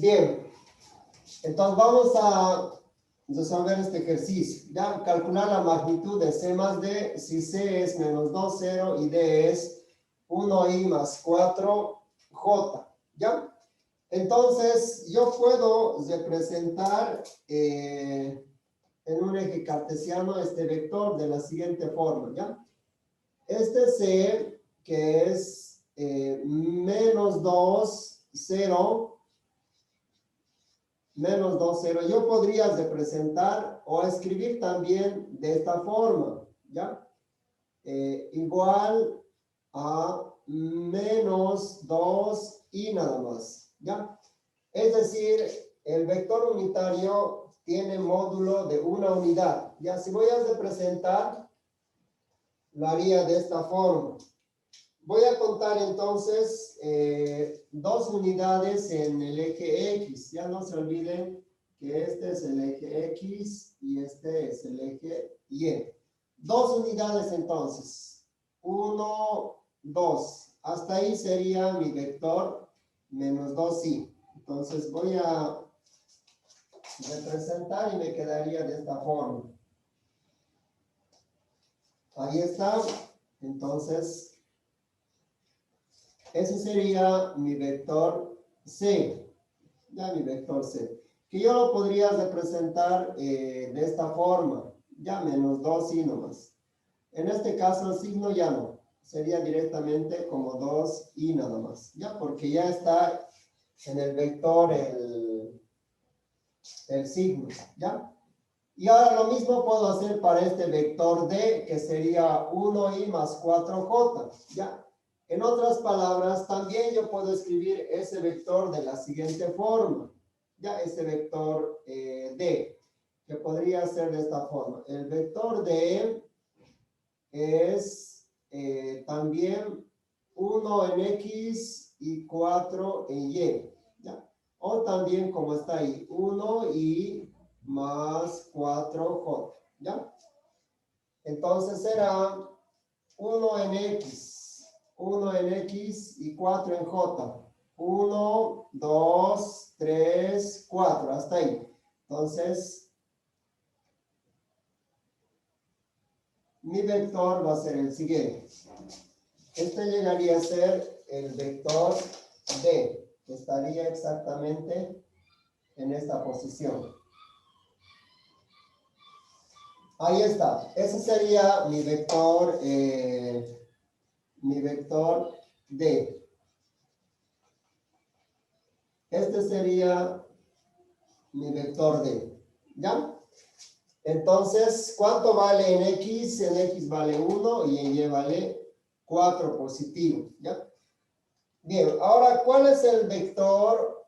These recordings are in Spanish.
Bien, entonces vamos a resolver este ejercicio. Ya, calcular la magnitud de C más D, si C es menos 2, 0 y D es 1i más 4j. ¿Ya? Entonces, yo puedo representar en un eje cartesiano este vector de la siguiente forma. ¿Ya? Este C, que es menos 2, 0, menos 2, 0. Yo podría representar o escribir también de esta forma, ¿ya? Igual a menos 2 y nada más, ¿ya? Es decir, el vector unitario tiene módulo de una unidad, ¿ya? Si voy a representar, lo haría de esta forma. Voy a contar entonces dos unidades en el eje X. Ya no se olviden que este es el eje X y este es el eje Y. Dos unidades entonces. 1, 2. Hasta ahí sería mi vector menos 2i. Entonces voy a representar y me quedaría de esta forma. Ahí está. Entonces, ese sería mi vector C, ya mi vector C, que yo lo podría representar de esta forma, ya menos 2i nomás. En este caso el signo ya no, sería directamente como 2i nada más, ya porque ya está en el vector el signo, ya. Y ahora lo mismo puedo hacer para este vector D, que sería 1i más 4j, ya. En otras palabras, también yo puedo escribir ese vector de la siguiente forma. Ya, ese vector D, que podría ser de esta forma. El vector D es también 1 en X y 4 en Y. ¿Ya? O también, como está ahí, 1i más 4j. ¿Ya? Entonces será 1 en X. 1 en X y 4 en J. 1, 2, 3, 4. Hasta ahí. Entonces, mi vector va a ser el siguiente. Este llegaría a ser el vector D, que estaría exactamente en esta posición. Ahí está. Ese sería mi vector D. Este sería mi vector D. ¿Ya? Entonces, ¿cuánto vale en X? En X vale 1 y en Y vale 4 positivo. ¿Ya? Bien, ahora, ¿cuál es el vector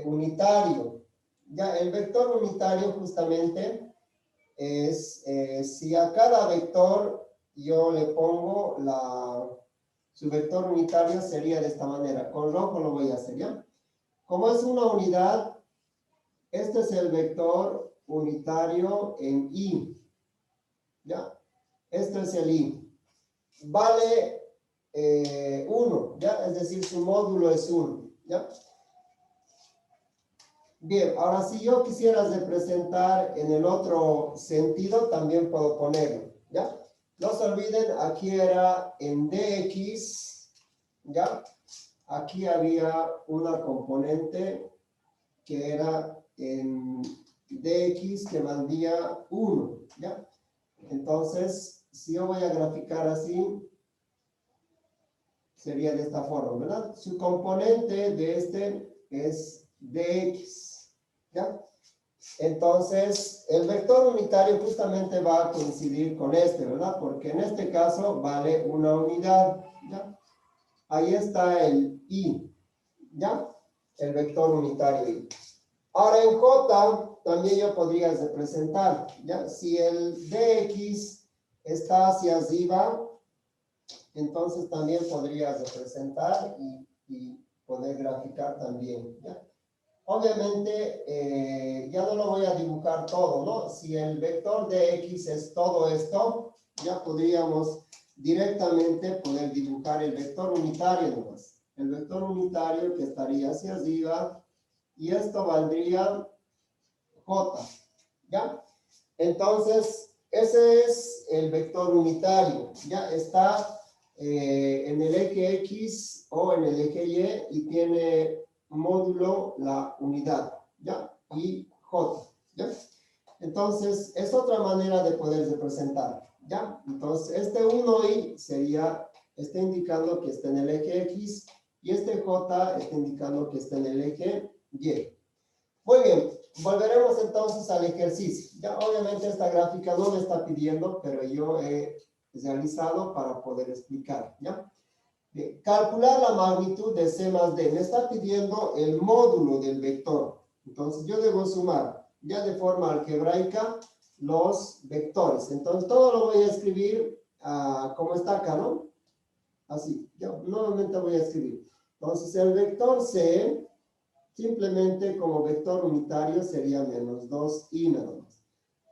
unitario? Ya, el vector unitario justamente es si a cada vector yo le pongo su vector unitario sería de esta manera. Con rojo lo voy a hacer, ¿ya? Como es una unidad, este es el vector unitario en I. ¿Ya? Este es el I. Vale 1, ¿ya? Es decir, su módulo es 1, ¿ya? Bien, ahora si yo quisiera representar en el otro sentido, también puedo ponerlo, ¿ya? No se olviden, aquí era en dx, ¿ya? Aquí había una componente que era en dx que valía 1, ¿ya? Entonces, si yo voy a graficar así, sería de esta forma, ¿verdad? Su componente de este es dx, ¿ya? Entonces, el vector unitario justamente va a coincidir con este, ¿verdad? Porque en este caso vale una unidad, ¿ya? Ahí está el I, ¿ya? El vector unitario I. Ahora en J también yo podría representar, ¿ya? Si el dx está hacia arriba, entonces también podría representar y poder graficar también, ¿ya? Obviamente, ya no lo voy a dibujar todo, ¿no? Si el vector de x es todo esto, ya podríamos directamente poder dibujar el vector unitario nomás. El vector unitario que estaría hacia arriba y esto valdría J, ¿ya? Entonces, ese es el vector unitario, ¿ya? Está en el eje X o en el eje Y tiene módulo la unidad, ¿ya? Y J, ¿ya? Entonces, es otra manera de poder representar, ¿ya? Entonces, este 1i está indicando que está en el eje X y este J está indicando que está en el eje Y. Muy bien, volveremos entonces al ejercicio. Ya, obviamente esta gráfica no me está pidiendo, pero yo he realizado para poder explicar, ¿ya? Bien, calcular la magnitud de C más D. Me está pidiendo el módulo del vector. Entonces yo debo sumar ya de forma algebraica los vectores. Entonces todo lo voy a escribir como está acá, ¿no? Así, yo nuevamente voy a escribir. Entonces el vector C, simplemente como vector unitario sería menos 2i nada más.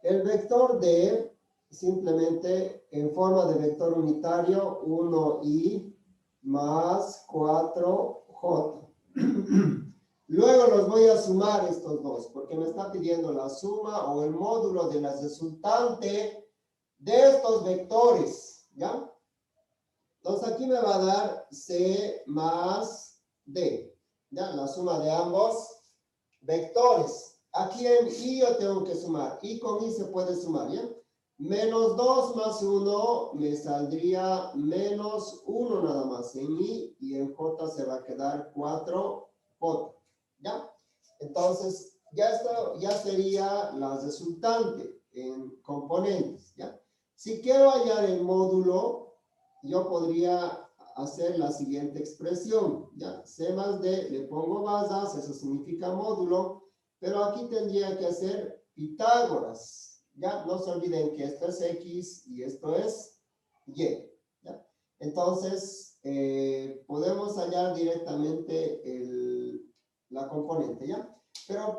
El vector D, simplemente en forma de vector unitario, 1i más 4j. Luego los voy a sumar estos dos, porque me está pidiendo la suma o el módulo de la resultante de estos vectores, ¿ya? Entonces aquí me va a dar C más D, ¿ya? La suma de ambos vectores. Aquí en I yo tengo que sumar. I con I se puede sumar, ¿ya? Menos 2 más 1 me saldría menos 1 nada más en I y en J se va a quedar 4J, ¿ya? Entonces, esto ya sería la resultante en componentes, ¿ya? Si quiero hallar el módulo, yo podría hacer la siguiente expresión, ¿ya? C más D, le pongo basas, eso significa módulo, pero aquí tendría que hacer Pitágoras, ¿ya? No se olviden que esto es X y esto es Y, ¿ya? Entonces, podemos hallar directamente la componente, ¿ya? Pero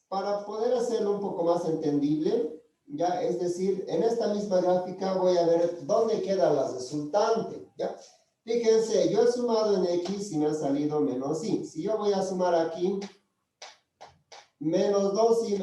para poder hacerlo un poco más entendible, ¿ya? Es decir, en esta misma gráfica voy a ver dónde queda la resultante, ¿ya? Fíjense, yo he sumado en X y me ha salido menos Y. Si yo voy a sumar aquí, menos 2Y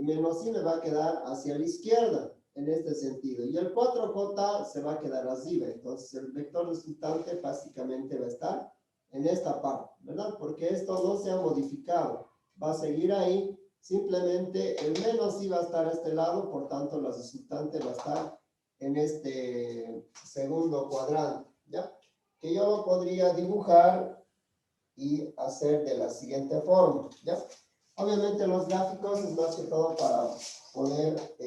menos Y me va a quedar hacia la izquierda, en este sentido. Y el 4J se va a quedar arriba. Entonces, el vector resultante básicamente va a estar en esta parte, ¿verdad? Porque esto no se ha modificado. Va a seguir ahí. Simplemente el menos I va a estar a este lado, por tanto la resultante va a estar en este segundo cuadrante, ¿ya? Que yo lo podría dibujar y hacer de la siguiente forma, ¿ya? Obviamente los gráficos es más que todo para poder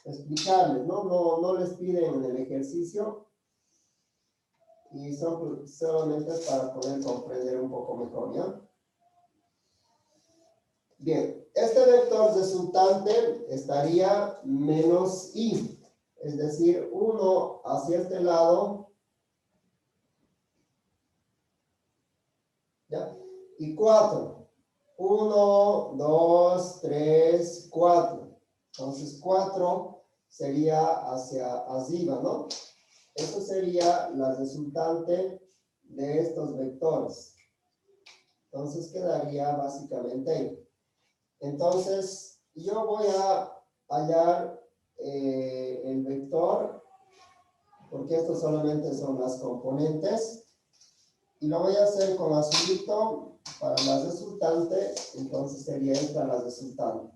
explicarles, ¿no? No les piden en el ejercicio y son solamente para poder comprender un poco mejor, ¿ya? Bien, este vector resultante estaría menos I, es decir, 1 hacia este lado, ¿ya? Y 4. 1, 2, 3, 4. Entonces 4 sería hacia arriba, ¿no? Eso sería la resultante de estos vectores. Entonces quedaría básicamente ahí. Entonces, yo voy a hallar el vector, porque estos solamente son las componentes, y lo voy a hacer con azulito para la resultante, entonces sería esta la resultante.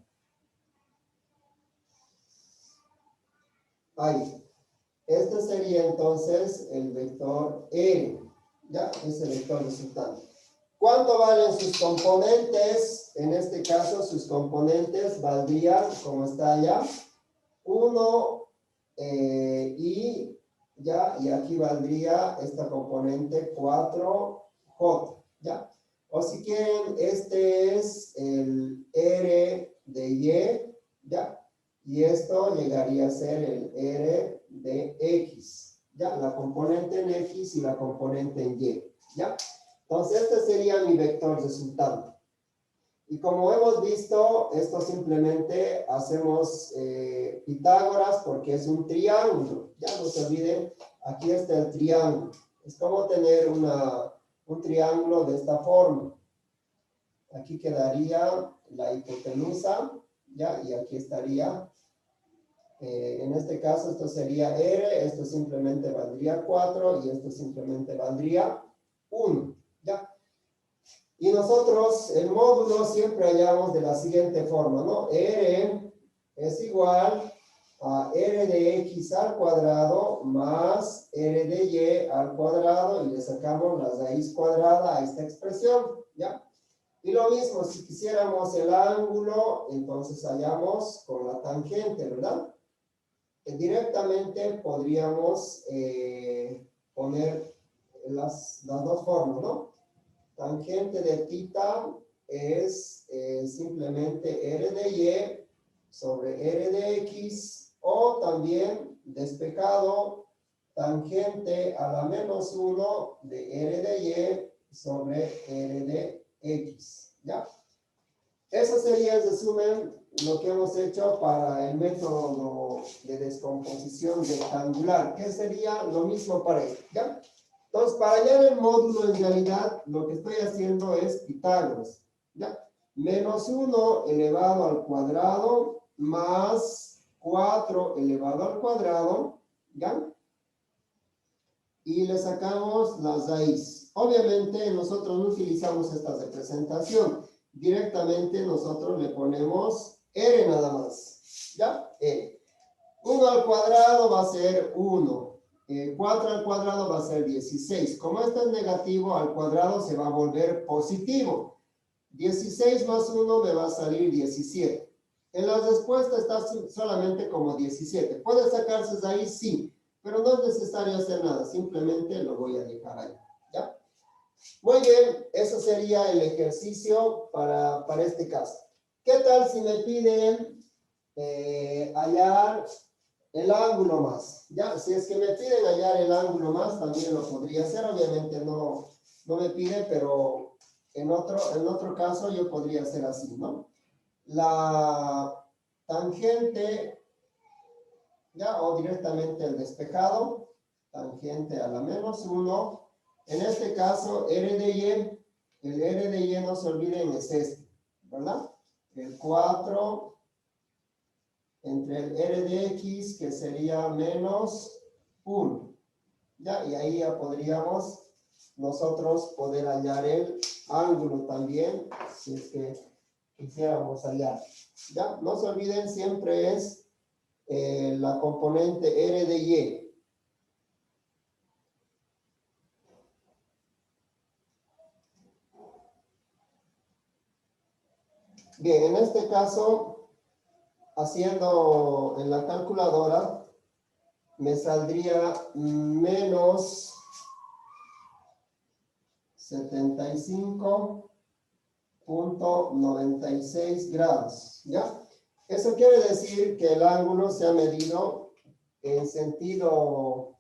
Ahí. Este sería entonces el vector R, ¿ya? Es el vector resultante. ¿Cuánto valen sus componentes? En este caso, sus componentes valdrían, como está allá, 1 y ya, y aquí valdría esta componente 4J, ¿ya? O si quieren, este es el R de Y, ¿ya? Y esto llegaría a ser el R de X, ¿ya? La componente en X y la componente en Y, ¿ya? Entonces, este sería mi vector resultante. Y como hemos visto, esto simplemente hacemos Pitágoras porque es un triángulo. Ya no se olviden, aquí está el triángulo. Es como tener un triángulo de esta forma. Aquí quedaría la hipotenusa, ¿ya? Y aquí estaría, en este caso esto sería R, esto simplemente valdría 4 y esto simplemente valdría 1, ¿ya? Y nosotros el módulo siempre hallamos de la siguiente forma, ¿no? R es igual a R de X al cuadrado más R de Y al cuadrado y le sacamos la raíz cuadrada a esta expresión, ¿ya? Y lo mismo, si quisiéramos el ángulo, entonces hallamos con la tangente, ¿verdad? Directamente podríamos poner las dos formas, ¿no? Tangente de θ es simplemente R de Y sobre R de X, o también despejado tangente a la menos 1 de R de Y sobre R de X, ¿ya? Eso sería el resumen, lo que hemos hecho para el método de descomposición rectangular, que sería lo mismo para él, ¿ya? Entonces, para hallar el módulo, en realidad, lo que estoy haciendo es Pitágoras, ¿ya? Menos 1 elevado al cuadrado más 4 elevado al cuadrado, ¿ya? Y le sacamos la raíz. Obviamente, nosotros no utilizamos esta representación. Directamente nosotros le ponemos R nada más, ¿ya? 1 al cuadrado va a ser 1. 4 al cuadrado va a ser 16. Como esto es negativo, al cuadrado se va a volver positivo. 16 más 1 me va a salir 17. En la respuesta está solamente como 17. ¿Puede sacarse de ahí? Sí. Pero no es necesario hacer nada. Simplemente lo voy a dejar ahí, ¿ya? Muy bien. Eso sería el ejercicio para este caso. ¿Qué tal si me piden hallar el ángulo más? ¿Ya? Si es que me piden hallar el ángulo más, también lo podría hacer. Obviamente no me pide, pero en otro caso yo podría hacer así, ¿no? La tangente, ¿ya? O directamente el despejado, tangente a la menos 1. En este caso, R de Y, el R de Y no se olviden es este, ¿verdad? El 4 entre el R de X, que sería menos 1. ¿Ya? Y ahí ya podríamos nosotros poder hallar el ángulo también, si es que quisiéramos hallar. ¿Ya? No se olviden, siempre es la componente R de Y. Bien, en este caso, haciendo en la calculadora, me saldría menos 75.96 grados, ¿ya? Eso quiere decir que el ángulo se ha medido en sentido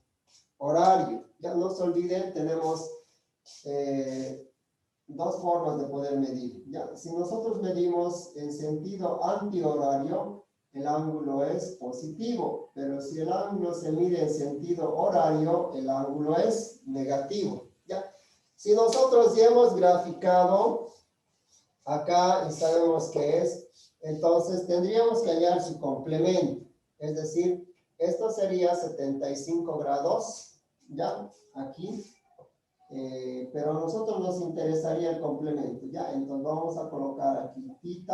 horario. Ya no se olviden, tenemos dos formas de poder medir, ¿ya? Si nosotros medimos en sentido antihorario, el ángulo es positivo, pero si el ángulo se mide en sentido horario, el ángulo es negativo, ¿ya? Si nosotros ya hemos graficado acá y sabemos qué es, entonces tendríamos que hallar su complemento, es decir, esto sería 75 grados, ¿ya? Aquí. Pero a nosotros nos interesaría el complemento, ¿ya? Entonces vamos a colocar aquí θ,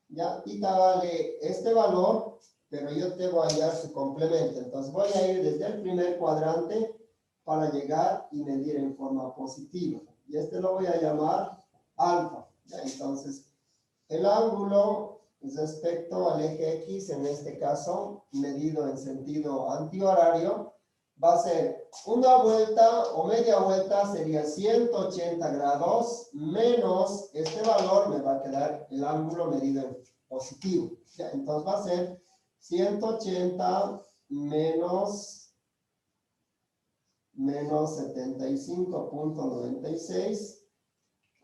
¿ya? θ vale este valor, pero yo debo hallar su complemento. Entonces voy a ir desde el primer cuadrante para llegar y medir en forma positiva. Y este lo voy a llamar alfa, ¿ya? Entonces, el ángulo respecto al eje X, en este caso, medido en sentido antihorario, va a ser una vuelta o media vuelta, sería 180 grados, menos este valor me va a quedar el ángulo medido en positivo. ¿Ya? Entonces va a ser 180 menos 75.96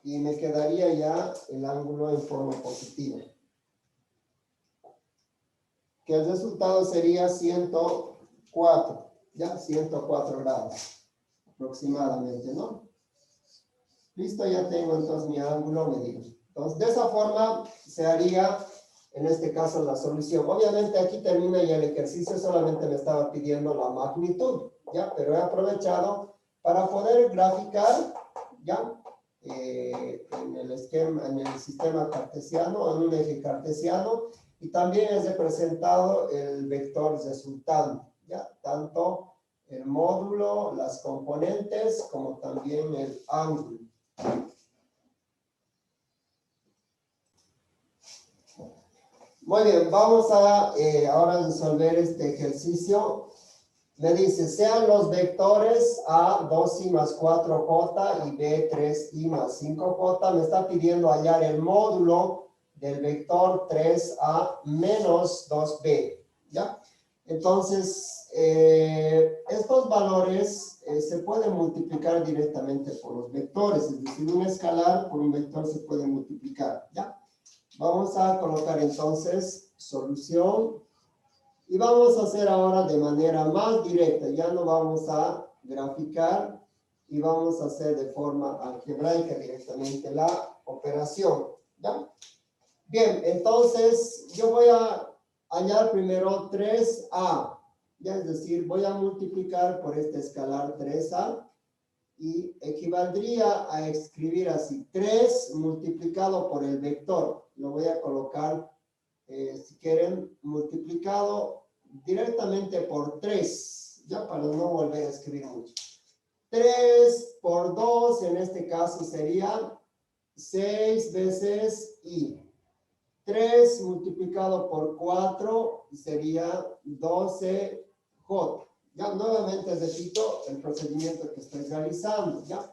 y me quedaría ya el ángulo en forma positiva. Que el resultado sería 104. Ya, 104 grados aproximadamente, ¿no? Listo, ya tengo entonces mi ángulo medido. Entonces, de esa forma se haría, en este caso, la solución. Obviamente aquí termina ya el ejercicio, solamente me estaba pidiendo la magnitud, ¿ya? Pero he aprovechado para poder graficar, ¿ya? En el esquema, en el sistema cartesiano, en un eje cartesiano, y también es representado el vector resultante, ¿ya? Tanto el módulo, las componentes, como también el ángulo. Muy bien, vamos a ahora resolver este ejercicio. Me dice, sean los vectores A 2i más 4j y B 3i más 5j. Me está pidiendo hallar el módulo del vector 3a menos 2b, ¿ya? Entonces, estos valores se pueden multiplicar directamente por los vectores, es decir, un escalar por un vector se puede multiplicar, ¿ya? Vamos a colocar entonces solución. Y vamos a hacer ahora de manera más directa, ya no vamos a graficar y vamos a hacer de forma algebraica directamente la operación, ¿ya? Bien, entonces yo voy a hallar primero 3a, ya es decir, voy a multiplicar por este escalar 3a y equivaldría a escribir así, 3 multiplicado por el vector, lo voy a colocar si quieren, multiplicado directamente por 3, ya para no volver a escribir mucho. 3 por 2, en este caso sería 6 veces i. 3 multiplicado por 4 sería 12j. Ya nuevamente repito el procedimiento que estoy realizando, ¿ya?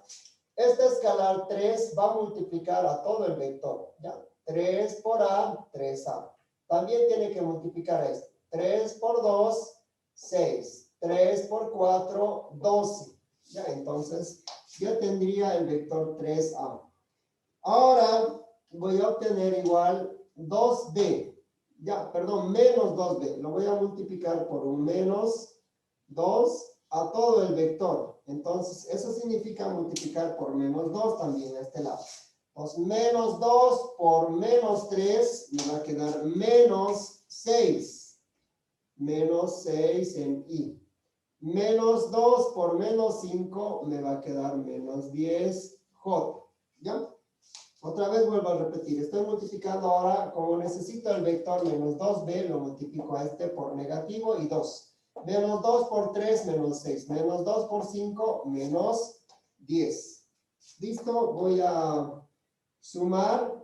Este escalar 3 va a multiplicar a todo el vector, ¿ya? 3 por a, 3a. También tiene que multiplicar esto. 3 por 2, 6. 3 por 4, 12. ¿Ya? Entonces, yo tendría el vector 3a. Ahora, voy a obtener igual 2b. Ya, perdón, menos 2b. Lo voy a multiplicar por un menos 2 a todo el vector. Entonces, eso significa multiplicar por menos 2 también a este lado. Pues menos 2 por menos 3 me va a quedar menos 6. Menos 6 en i. Menos 2 por menos 5 me va a quedar menos 10j. ¿Ya? Otra vez vuelvo a repetir. Estoy multiplicando ahora, como necesito el vector menos 2b, lo multiplico a este por negativo y 2. Menos 2 por 3, menos 6. Menos 2 por 5, menos 10. ¿Listo? Voy a sumar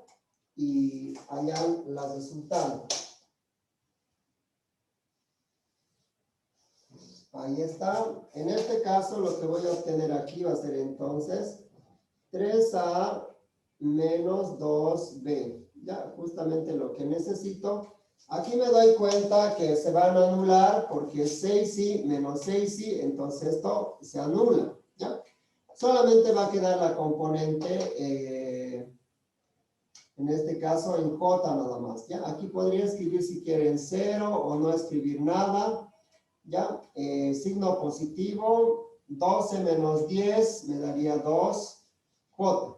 y hallar las resultantes. Ahí está. En este caso, lo que voy a obtener aquí va a ser entonces 3a menos 2b. Ya, justamente lo que necesito. Aquí me doy cuenta que se van a anular porque 6i menos 6i, entonces esto se anula. ¿Ya? Solamente va a quedar la componente, en este caso en j nada más. ¿Ya? Aquí podría escribir si quieren 0 o no escribir nada. ¿Ya? Signo positivo, 12 menos 10 me daría 2j.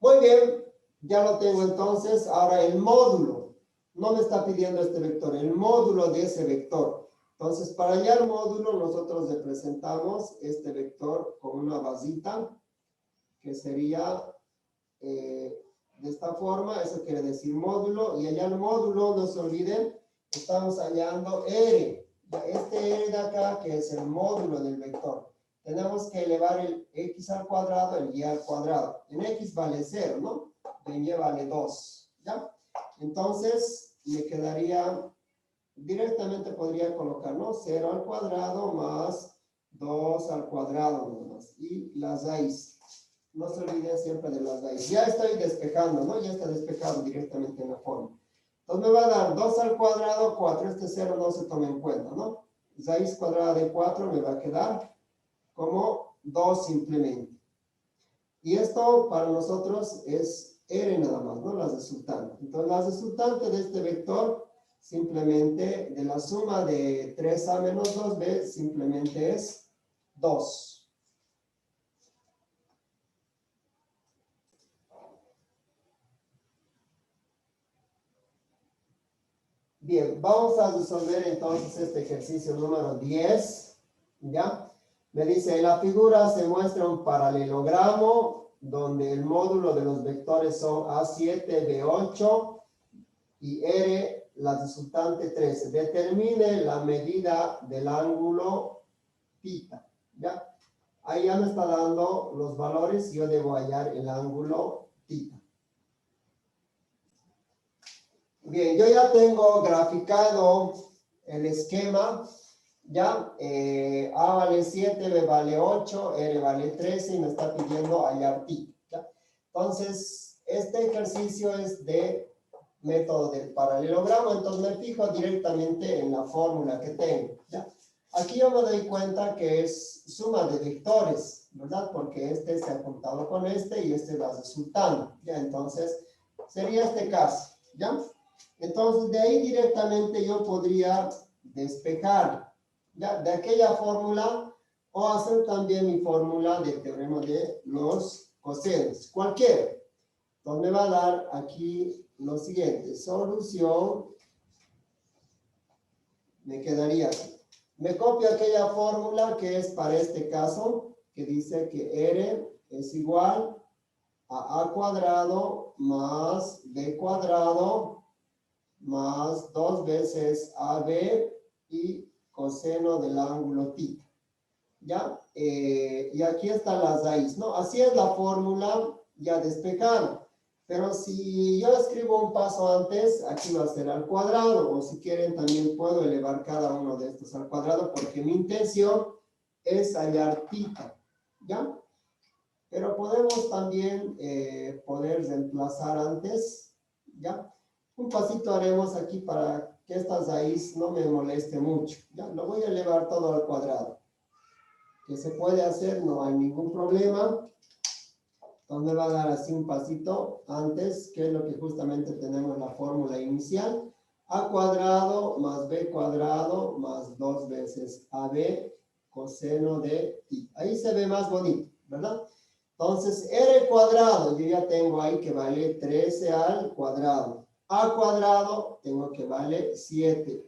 Muy bien, ya lo tengo entonces. Ahora el módulo. No me está pidiendo este vector, el módulo de ese vector. Entonces, para hallar el módulo, nosotros representamos este vector con una basita, que sería de esta forma. Eso quiere decir módulo. Y hallar el módulo, no se olviden, estamos hallando R. Este R de acá, que es el módulo del vector. Tenemos que elevar el x al cuadrado, el y al cuadrado. En x vale 0, ¿no? En y vale 2, ¿ya? Entonces, me quedaría, directamente podría colocar, ¿no? 0 al cuadrado más 2 al cuadrado, nomás. Y las raíces. No se olviden siempre de las raíces. Ya estoy despejando, ¿no? Ya está despejado directamente en la forma. Entonces me va a dar 2 al cuadrado, 4. Este 0 no se toma en cuenta, ¿no? Raíz cuadrada de 4 me va a quedar como 2 simplemente. Y esto para nosotros es R nada más, ¿no? La resultante. Entonces la resultante de este vector simplemente de la suma de 3a menos 2b simplemente es 2. Bien, vamos a resolver entonces este ejercicio número 10, ¿ya? Me dice, en la figura se muestra un paralelogramo donde el módulo de los vectores son A7, B8 y R, la resultante 13. Determine la medida del ángulo θ, ¿ya? Ahí ya me está dando los valores y yo debo hallar el ángulo θ. Bien, yo ya tengo graficado el esquema, ¿ya? A vale 7, B vale 8, R vale 13 y me está pidiendo hallar θ, ¿ya? Entonces, este ejercicio es de método del paralelogramo, entonces me fijo directamente en la fórmula que tengo, ¿ya? Aquí yo me doy cuenta que es suma de vectores, ¿verdad? Porque este se ha juntado con este y este va resultando, ¿ya? Entonces, sería este caso, ¿ya? Entonces, de ahí directamente yo podría despejar, ¿ya? De aquella fórmula o hacer también mi fórmula del teorema de los cosenos, cualquiera. Entonces, me va a dar aquí lo siguiente, solución, me quedaría aquí. Me copio aquella fórmula que es para este caso, que dice que R es igual a cuadrado más B cuadrado más 2 veces AB y coseno del ángulo θ. ¿Ya? Y aquí están las raíces, ¿no? Así es la fórmula ya despejada. Pero si yo escribo un paso antes, aquí va a ser al cuadrado, o si quieren también puedo elevar cada uno de estos al cuadrado, porque mi intención es hallar θ, ¿ya? Pero podemos también poder reemplazar antes, ¿ya? Un pasito haremos aquí para que estas raíces no me moleste mucho, ¿ya? Lo voy a elevar todo al cuadrado. Que se puede hacer, no hay ningún problema. Entonces me va a dar así un pasito antes, que es lo que justamente tenemos en la fórmula inicial. A cuadrado más B cuadrado más 2 veces AB coseno de θ. Ahí se ve más bonito, ¿verdad? Entonces, R cuadrado, yo ya tengo ahí que vale 13 al cuadrado. A cuadrado, tengo que vale 7.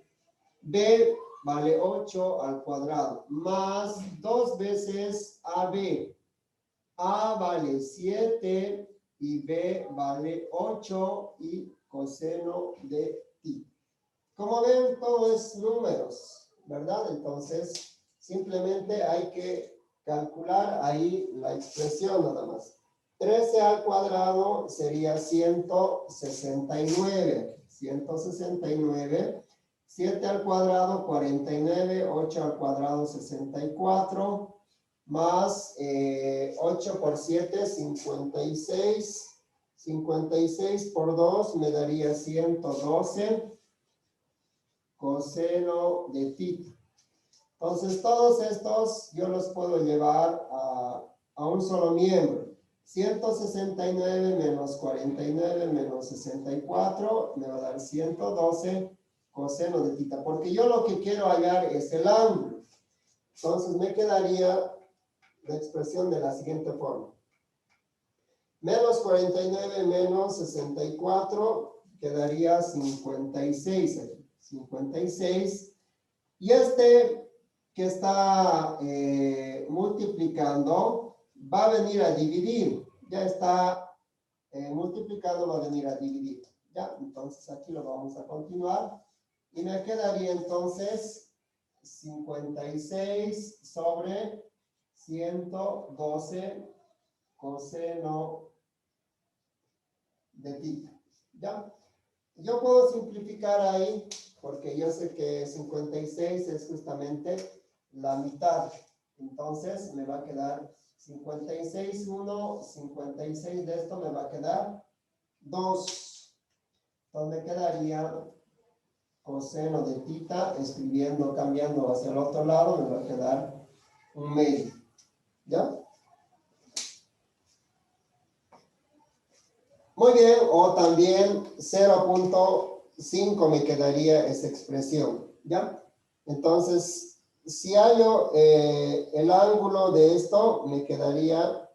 B vale 8 al cuadrado, más 2 veces AB. A vale 7 y B vale 8 y coseno de θ. Como ven, todo es números, ¿verdad? Entonces, simplemente hay que calcular ahí la expresión nada más. 13 al cuadrado sería 169. 169. 7 al cuadrado, 49. 8 al cuadrado, 64. Más 8 por 7, 56. 56 por 2 me daría 112. Coseno de θ. Entonces, todos estos yo los puedo llevar a un solo miembro. 169 menos 49 menos 64 me va a dar 112 coseno de θ. Porque yo lo que quiero hallar es el ángulo. Entonces, me quedaría la expresión de la siguiente forma. Menos 49 menos 64 quedaría 56 aquí. 56, y este que está multiplicando va a venir a dividir, ya está multiplicando, va a venir a dividir, ya, entonces aquí lo vamos a continuar, y me quedaría entonces 56 sobre 112 coseno de θ, ya. Yo puedo simplificar ahí, porque yo sé que 56 es justamente la mitad. Entonces, me va a quedar 56, 1, 56 de esto me va a quedar 2. Entonces, me quedaría coseno de θ, escribiendo, cambiando hacia el otro lado, me va a quedar un medio. ¿Ya? Muy bien, o también 0.5 me quedaría esa expresión, ¿ya? Entonces, si hallo el ángulo de esto, me quedaría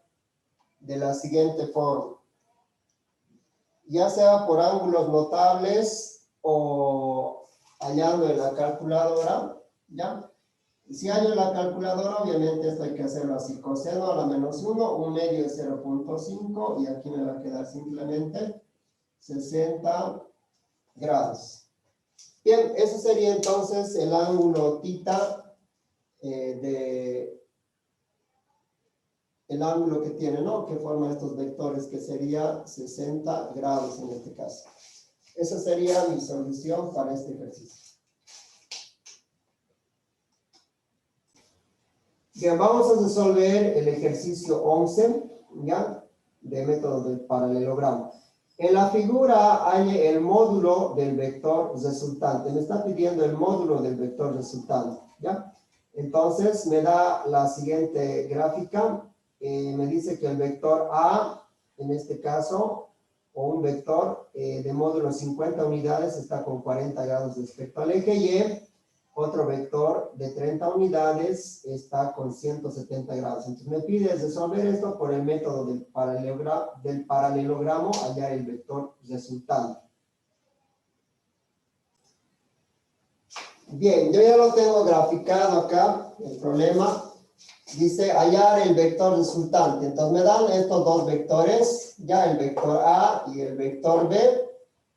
de la siguiente forma. Ya sea por ángulos notables o hallando en la calculadora, ¿ya? Si hallo en la calculadora, obviamente esto hay que hacerlo así, coseno a la menos 1, un medio es 0.5, y aquí me va a quedar simplemente 60 grados. Bien, eso sería entonces el ángulo tita el ángulo que tiene, ¿no? Que forma estos vectores, que sería 60 grados en este caso. Esa sería mi solución para este ejercicio. Bien, vamos a resolver el ejercicio 11, ¿ya? De método del paralelogramo. En la figura hay el módulo del vector resultante. Me está pidiendo el módulo del vector resultante, ¿ya? Entonces, me da la siguiente gráfica. Me dice que el vector A, en este caso, o un vector de módulo 50 unidades, está con 40 grados respecto al eje Y. Otro vector de 30 unidades está con 170 grados. Entonces me pide resolver esto por el método del paralelogramo, hallar el vector resultante. Bien, yo ya lo tengo graficado acá, el problema. Dice hallar el vector resultante. Entonces me dan estos dos vectores, ya el vector A y el vector B,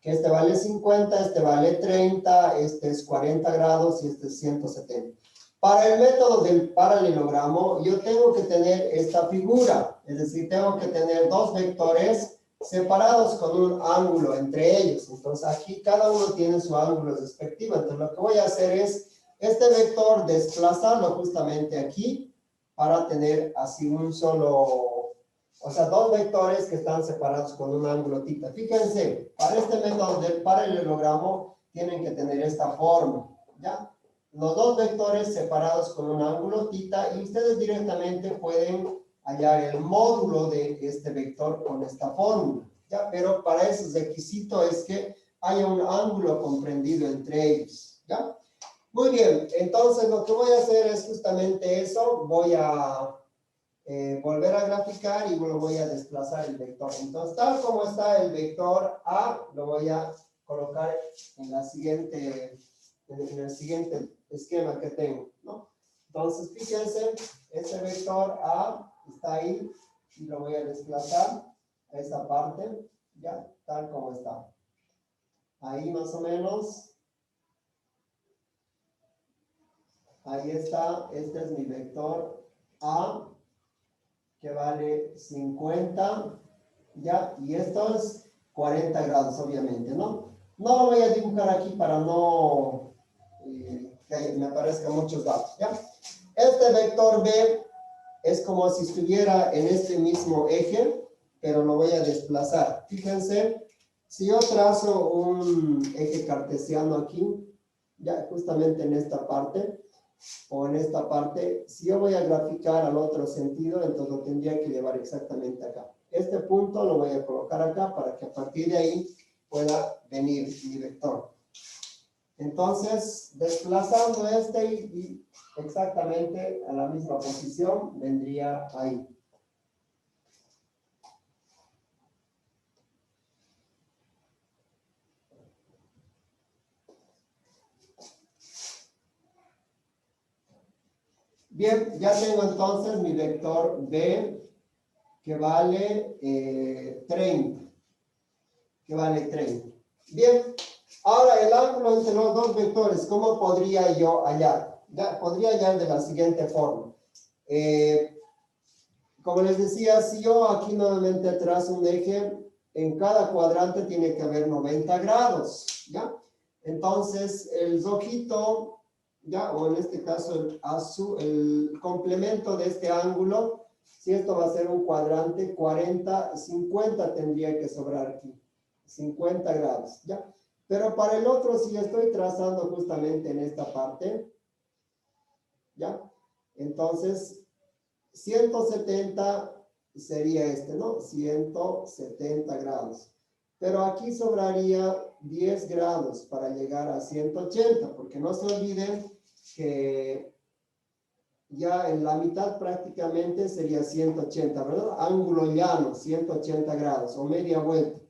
que este vale 50, este vale 30, este es 40 grados y este es 170. Para el método del paralelogramo, yo tengo que tener esta figura, es decir, tengo que tener dos vectores separados con un ángulo entre ellos. Entonces aquí cada uno tiene su ángulo respectivo. Entonces lo que voy a hacer es este vector desplazarlo justamente aquí para tener así un solo... O sea, dos vectores que están separados con un ángulo tita. Fíjense, para este método del paralelogramo tienen que tener esta forma, ¿ya? Los dos vectores separados con un ángulo tita, y ustedes directamente pueden hallar el módulo de este vector con esta fórmula, ¿ya? Pero para eso el requisito es que haya un ángulo comprendido entre ellos, ¿ya? Muy bien, entonces lo que voy a hacer es justamente eso. Voy a volver a graficar y lo voy a desplazar el vector. Entonces, tal como está el vector A, lo voy a colocar en el siguiente esquema que tengo, ¿no? Entonces, fíjense, ese vector A está ahí y lo voy a desplazar a esa parte, ya, tal como está. Ahí más o menos. Ahí está, este es mi vector A, que vale 50, ¿ya? Y esto es 40 grados, obviamente, ¿no? No lo voy a dibujar aquí para no que me aparezcan muchos datos, ¿ya? Este vector B es como si estuviera en este mismo eje, pero lo voy a desplazar. Fíjense, si yo trazo un eje cartesiano aquí, ya justamente en esta parte, o en esta parte, si yo voy a graficar al otro sentido, entonces lo tendría que llevar exactamente acá. Este punto lo voy a colocar acá para que a partir de ahí pueda venir mi vector. Entonces, desplazando este y exactamente a la misma posición, vendría ahí. Bien, ya tengo entonces mi vector B, que vale 30. Que vale 30. Bien, ahora el ángulo entre los dos vectores, ¿cómo podría yo hallar? Ya, podría hallar de la siguiente forma. Como les decía, si yo aquí nuevamente trazo un eje, en cada cuadrante tiene que haber 90 grados, ¿ya? Entonces, el rojito, ¿ya? O en este caso el azul, el complemento de este ángulo, si esto va a ser un cuadrante, 40, 50 tendría que sobrar aquí. 50 grados, ¿ya? Pero para el otro, si estoy trazando justamente en esta parte, ¿ya? Entonces, 170 sería este, ¿no? 170 grados. Pero aquí sobraría 10 grados para llegar a 180, porque no se olviden que ya en la mitad prácticamente sería 180, ¿verdad? Ángulo llano, 180 grados, o media vuelta.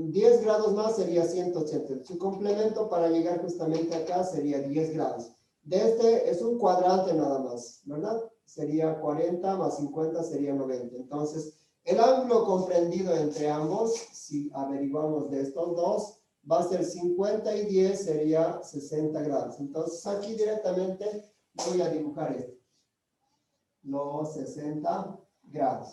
10 grados más sería 180. Su complemento para llegar justamente acá sería 10 grados. De este es un cuadrante nada más, ¿verdad? Sería 40 más 50 sería 90. Entonces, el ángulo comprendido entre ambos, si averiguamos de estos dos, va a ser 50 y 10 sería 60 grados. Entonces, aquí directamente voy a dibujar esto. Los 60 grados.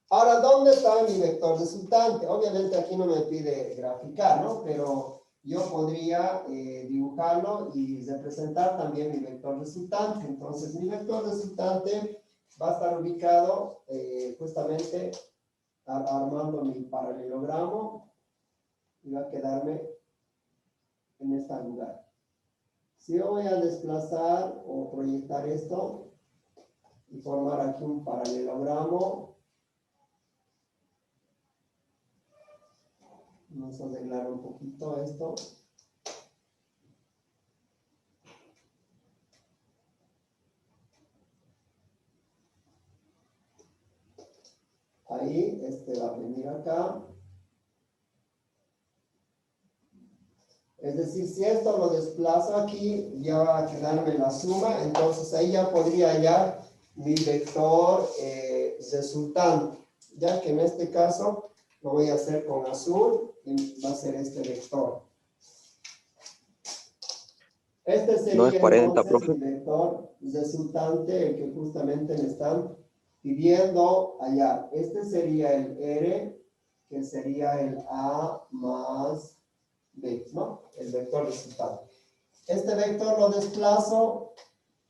Ahora, ¿dónde está mi vector resultante? Obviamente aquí no me pide graficar, ¿no? Pero yo podría dibujarlo y representar también mi vector resultante. Entonces, mi vector resultante va a estar ubicado justamente armando mi paralelogramo y va a quedarme en este lugar. Si yo voy a desplazar o proyectar esto y formar aquí un paralelogramo, vamos a arreglar un poquito esto. Ahí, este va a venir acá. Es decir, si esto lo desplazo aquí, ya va a quedarme la suma, entonces ahí ya podría hallar mi vector resultante, ya que en este caso lo voy a hacer con azul y va a ser este vector. Este sería No es 40, entonces profe. mi vector resultante, el que justamente me están pidiendo hallar. Este sería el R, que sería el A más B, ¿no? El vector resultante. Este vector lo desplazo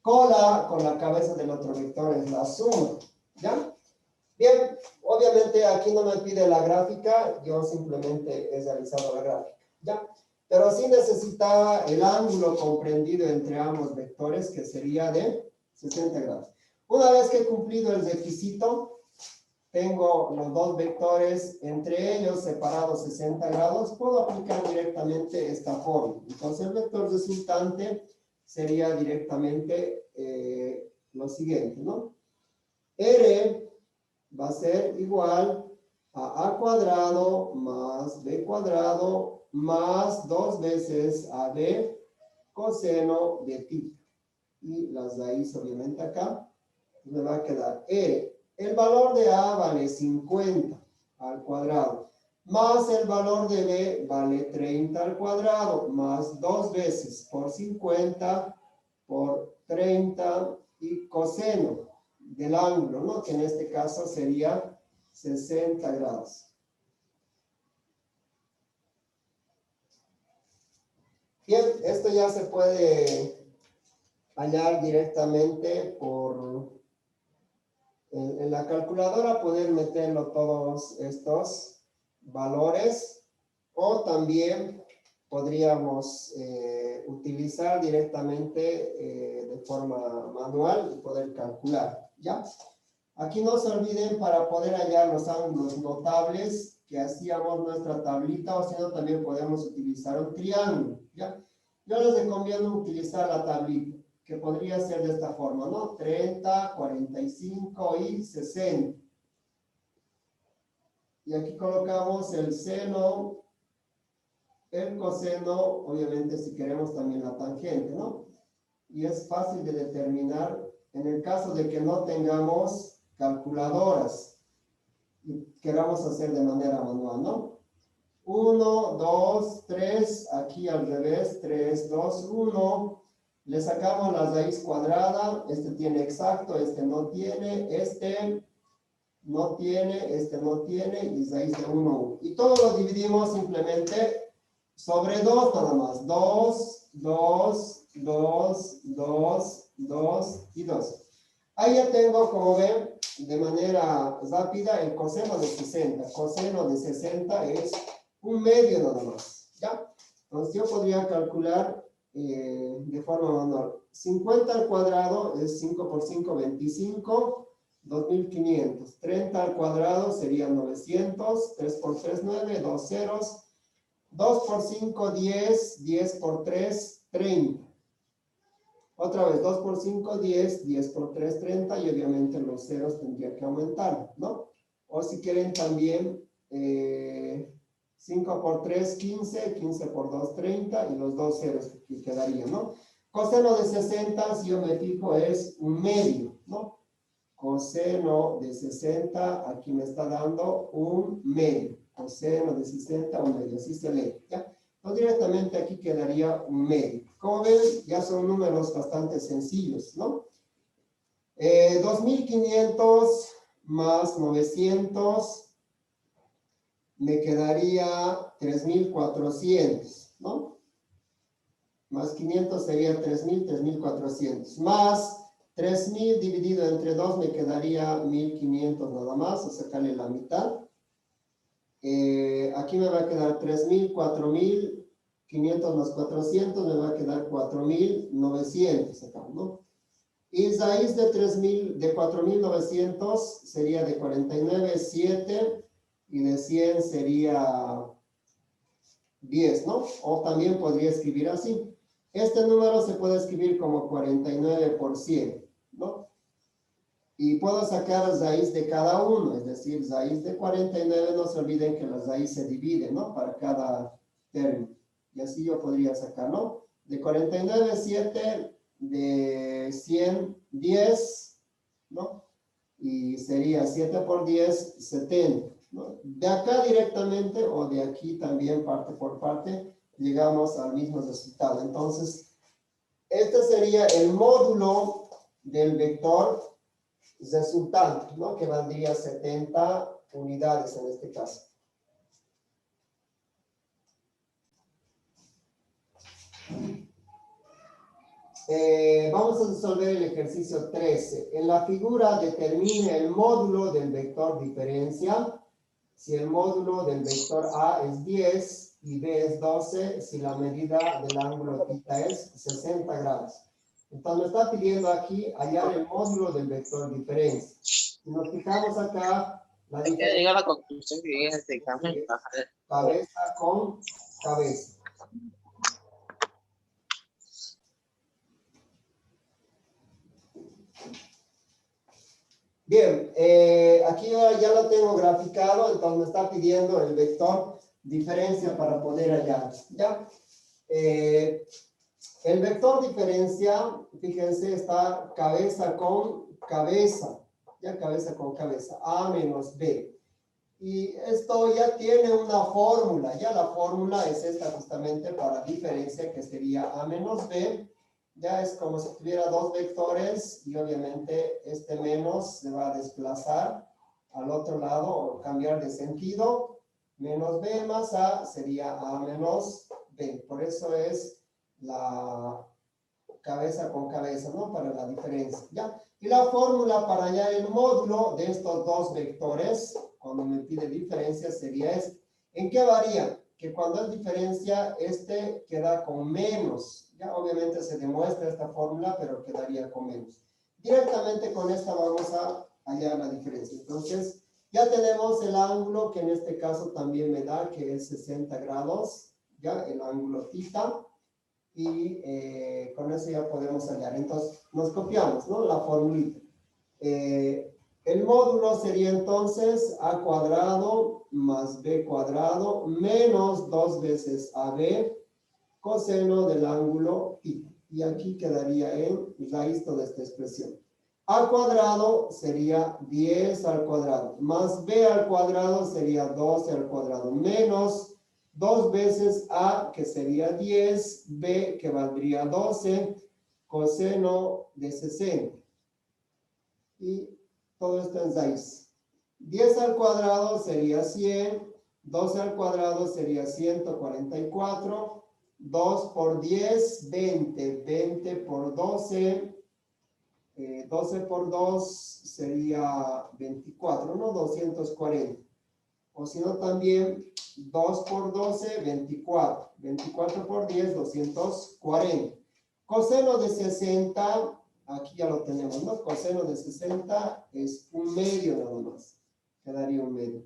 con la cabeza del otro vector, es la suma, ¿ya? Bien, obviamente aquí no me pide la gráfica, yo simplemente he realizado la gráfica, ¿ya? Pero sí necesitaba el ángulo comprendido entre ambos vectores, que sería de 60 grados. Una vez que he cumplido el requisito, tengo los dos vectores entre ellos separados 60 grados, puedo aplicar directamente esta fórmula. Entonces el vector resultante sería directamente lo siguiente, ¿no? R va a ser igual a cuadrado más b cuadrado más 2 veces ab coseno de θ. Y las raíces obviamente acá, me va a quedar R. El valor de A vale 50 al cuadrado, más el valor de B vale 30 al cuadrado, más 2 veces por 50 por 30 y coseno del ángulo, ¿no? Que en este caso sería 60 grados. Bien, esto ya se puede hallar directamente en la calculadora, poder meterlo todos estos valores, o también podríamos utilizar directamente de forma manual y poder calcular, ¿ya? Aquí no se olviden, para poder hallar los ángulos notables, que hacíamos nuestra tablita, o si no también podemos utilizar un triángulo, ¿ya? Yo les recomiendo utilizar la tablita, que podría ser de esta forma, ¿no? 30, 45 y 60. Y aquí colocamos el seno, el coseno, obviamente si queremos también la tangente, ¿no? Y es fácil de determinar en el caso de que no tengamos calculadoras y queramos hacer de manera manual, ¿no? 1, 2, 3, aquí al revés, 3, 2, 1. Le sacamos la raíz cuadrada, este tiene exacto, este no tiene, este no tiene, este no tiene, y raíz de 1, 1. Y todo lo dividimos simplemente sobre 2 nada más. 2, 2, 2, 2, 2 y 2. Ahí ya tengo, como ven, de manera rápida el coseno de 60. Coseno de 60 es un medio nada más, ¿ya? Entonces yo podría calcular de forma manual. 50 al cuadrado es 5 por 5, 25, 2500. 30 al cuadrado serían 900, 3 por 3, 9, 2 ceros. 2 por 5, 10, 10 por 3, 30. Otra vez, 2 por 5, 10, 10 por 3, 30, y obviamente los ceros tendría que aumentar, ¿no? O si quieren también 5 por 3, 15, 15 por 2, 30, y los dos ceros que quedarían, ¿no? Coseno de 60, si yo me fijo, es un medio, ¿no? Coseno de 60, aquí me está dando un medio. Coseno de 60, un medio, así se lee, ¿ya? Entonces directamente aquí quedaría un medio. Como ven, ya son números bastante sencillos, ¿no? 2500 más 900 me quedaría 3400, ¿no? Más 500 sería 3000, 3400. Más 3000 dividido entre 2 me quedaría 1500 nada más, o sacarle la mitad. Aquí me va a quedar 3000, 4000, 500 más 400 me va a quedar 4900 acá, ¿no? Y raíz de 3000, de 4900 sería de 49, 7, y de 100 sería 10, ¿no? O también podría escribir así. Este número se puede escribir como 49 por 100, ¿no? Y puedo sacar raíz de cada uno, es decir, raíz de 49, no se olviden que la raíz se divide, ¿no? Para cada término. Y así yo podría sacar, ¿no? De 49, 7, de 100, 10, ¿no? Y sería 7 por 10, 70, ¿no? De acá directamente, o de aquí también, parte por parte, llegamos al mismo resultado. Entonces, este sería el módulo del vector resultante, ¿no? Que valdría 70 unidades en este caso. Vamos a resolver el ejercicio 13. En la figura determine el módulo del vector diferencia. Si el módulo del vector A es 10 y B es 12, si la medida del ángulo θ es 60 grados. Entonces me está pidiendo aquí hallar el módulo del vector diferencia. Si nos fijamos acá, la diferencia llega a la conclusión que llega este examen. cabeza con cabeza. Bien, aquí ya lo tengo graficado, entonces me está pidiendo el vector diferencia para poder hallar, ¿ya? El vector diferencia, fíjense, está cabeza con cabeza, ya cabeza con cabeza, A menos B. Y esto ya tiene una fórmula, ya la fórmula es esta justamente para diferencia, que sería A menos B. Ya es como si tuviera dos vectores y obviamente este menos se va a desplazar al otro lado o cambiar de sentido. Menos B más A sería A menos B. Por eso es la cabeza con cabeza, ¿no? Para la diferencia, ¿ya? Y la fórmula para hallar el módulo de estos dos vectores, cuando me pide diferencia, sería esta. ¿En qué varía? Que cuando es diferencia, este queda con menos. Ya obviamente se demuestra esta fórmula, pero quedaría con menos. Directamente con esta vamos a hallar la diferencia. Entonces, ya tenemos el ángulo que en este caso también me da, que es 60 grados, ya el ángulo θ. Y con eso ya podemos hallar. Entonces, nos copiamos, ¿no? La formulita. El módulo sería entonces a cuadrado más b cuadrado menos 2 veces ab coseno del ángulo θ. Y aquí quedaría en raíz toda esta expresión. A cuadrado sería 10 al cuadrado, más b al cuadrado sería 12 al cuadrado, menos 2 veces a, que sería 10, b, que valdría 12, coseno de 60. Y todo esto en raíz. 10 al cuadrado sería 100, 12 al cuadrado sería 144, 2 por 10, 20, 20 por 12, 12 por 2 sería 24, ¿no? 240. O si no también 2 por 12, 24. 24 por 10, 240. Coseno de 60, aquí ya lo tenemos, ¿no? Coseno de 60 es un medio nada más. Quedaría un medio.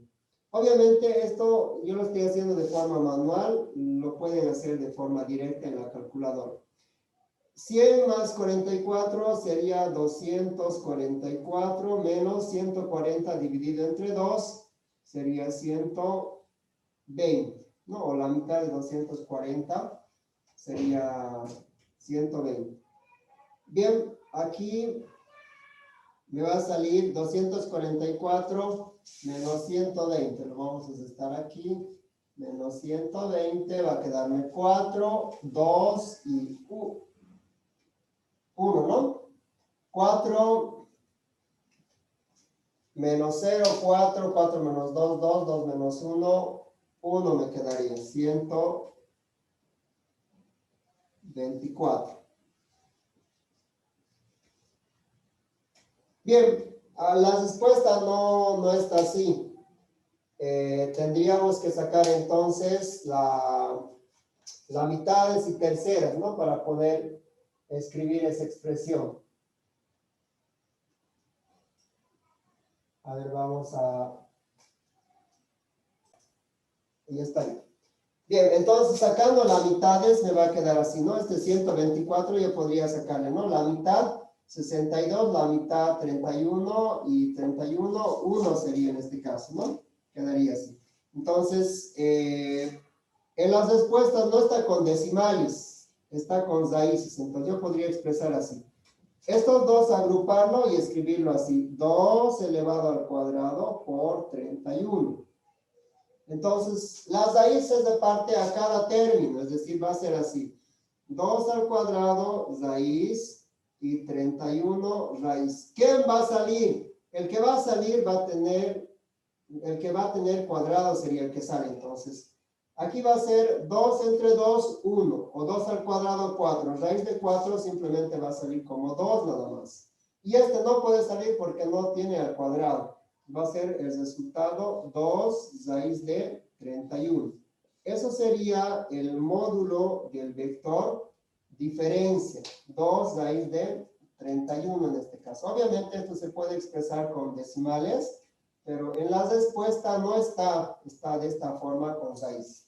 Obviamente esto yo lo estoy haciendo de forma manual, lo pueden hacer de forma directa en la calculadora. 100 más 44 sería 244 menos 140 dividido entre 2 sería 120. 20, ¿no? O la mitad de 240 sería 120. Bien, aquí me va a salir 244 menos 120. Lo vamos a estar aquí. Menos 120 va a quedarme 4, 2 y 1, ¿no? 4 menos 0, 4, 4 menos 2, 2, 2 menos 1, 1 me quedaría 124. Bien, la respuesta no está así. Tendríamos que sacar entonces la mitades y terceras, ¿no? Para poder escribir esa expresión. A ver, vamos a... Ya está. Bien, entonces sacando las mitades me va a quedar así, ¿no? Este 124 yo podría sacarle, ¿no? La mitad 62, la mitad 31 y 31, 1 sería en este caso, ¿no? Quedaría así. Entonces, en las respuestas no está con decimales, está con raíces. Entonces yo podría expresar así. Estos dos agruparlo y escribirlo así. 2 elevado al cuadrado por 31. Entonces, las raíces de parte a cada término, es decir, va a ser así. 2 al cuadrado, raíz, y 31, raíz. ¿Quién va a salir? El que va a salir va a tener, el que va a tener cuadrado sería el que sale. Entonces, aquí va a ser 2 entre 2, 1, o 2 al cuadrado, 4. Raíz de 4 simplemente va a salir como 2 nada más. Y este no puede salir porque no tiene al cuadrado. Va a ser el resultado 2 raíz de 31. Eso sería el módulo del vector diferencia. 2 raíz de 31 en este caso. Obviamente esto se puede expresar con decimales, pero en la respuesta no está de esta forma con raíz.